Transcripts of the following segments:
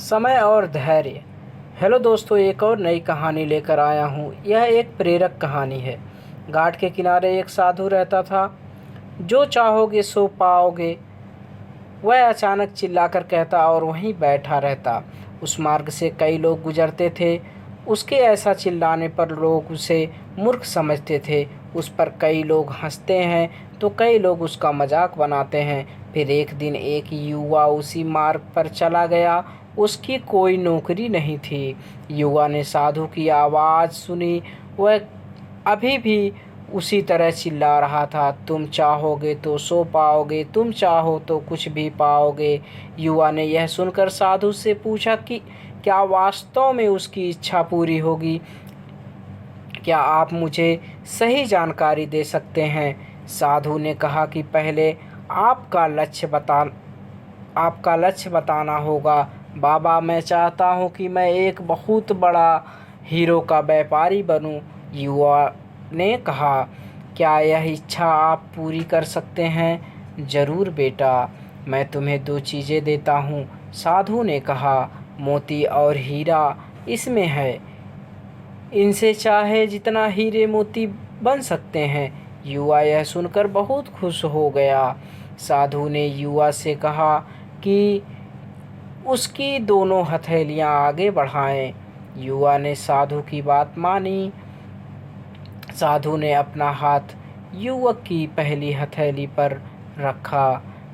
समय और धैर्य। हेलो दोस्तों, एक और नई कहानी लेकर आया हूँ। यह एक प्रेरक कहानी है। घाट के किनारे एक साधु रहता था। जो चाहोगे सो पाओगे, वह अचानक चिल्लाकर कहता और वहीं बैठा रहता। उस मार्ग से कई लोग गुजरते थे। उसके ऐसा चिल्लाने पर लोग उसे मूर्ख समझते थे। उस पर कई लोग हंसते हैं तो कई लोग उसका मजाक बनाते हैं। फिर एक दिन एक युवा उसी मार्ग पर चला गया। उसकी कोई नौकरी नहीं थी। युवा ने साधु की आवाज़ सुनी। वह अभी भी उसी तरह चिल्ला रहा था, तुम चाहोगे तो सो पाओगे, तुम चाहो तो कुछ भी पाओगे। युवा ने यह सुनकर साधु से पूछा कि क्या वास्तव में उसकी इच्छा पूरी होगी? क्या आप मुझे सही जानकारी दे सकते हैं? साधु ने कहा कि पहले आपका लक्ष्य बताना होगा। बाबा, मैं चाहता हूँ कि मैं एक बहुत बड़ा हीरो का व्यापारी बनूं। युवा ने कहा, क्या यह इच्छा आप पूरी कर सकते हैं? जरूर बेटा, मैं तुम्हें दो चीज़ें देता हूँ। साधु ने कहा, मोती और हीरा इसमें है। इनसे चाहे जितना हीरे मोती बन सकते हैं। युवा यह सुनकर बहुत खुश हो गया। साधु ने युवा से कहा कि उसकी दोनों हथेलियां आगे बढ़ाएं। युवा ने साधु की बात मानी। साधु ने अपना हाथ युवक की पहली हथेली पर रखा।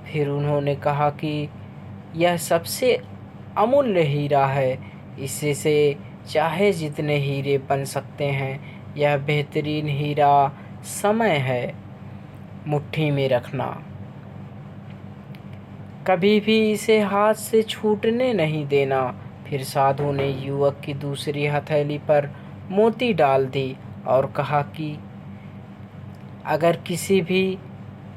फिर उन्होंने कहा कि यह सबसे अमूल्य हीरा है। इससे से चाहे जितने हीरे बन सकते हैं। यह बेहतरीन हीरा समय है। मुट्ठी में रखना, कभी भी इसे हाथ से छूटने नहीं देना। फिर साधु ने युवक की दूसरी हथेली पर मोती डाल दी और कहा कि अगर किसी भी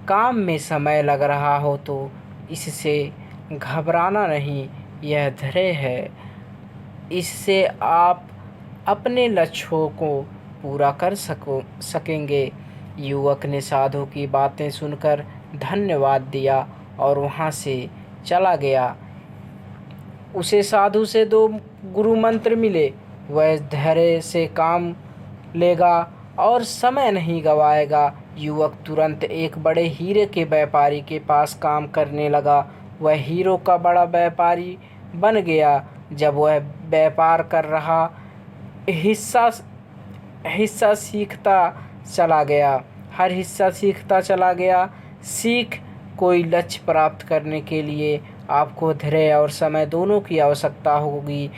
काम में समय लग रहा हो तो इससे घबराना नहीं, यह धैर्य है। इससे आप अपने लक्ष्यों को पूरा कर सकेंगे। युवक ने साधु की बातें सुनकर धन्यवाद दिया और वहाँ से चला गया। उसे साधु से दो गुरु मंत्र मिले। वह धैर्य से काम लेगा और समय नहीं गवाएगा। युवक तुरंत एक बड़े हीरे के व्यापारी के पास काम करने लगा। वह हीरो का बड़ा व्यापारी बन गया। जब वह व्यापार कर रहा, हिस्सा हिस्सा सीखता चला गया। हर हिस्सा सीखता चला गया। सीख कोई लक्ष्य प्राप्त करने के लिए आपको धैर्य और समय दोनों की आवश्यकता होगी।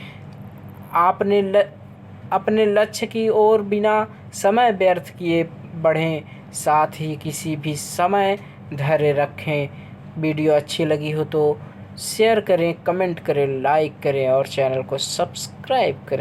अपने लक्ष्य की ओर बिना समय व्यर्थ किए बढ़ें। साथ ही किसी भी समय धैर्य रखें। वीडियो अच्छी लगी हो तो शेयर करें, कमेंट करें, लाइक करें और चैनल को सब्सक्राइब करें।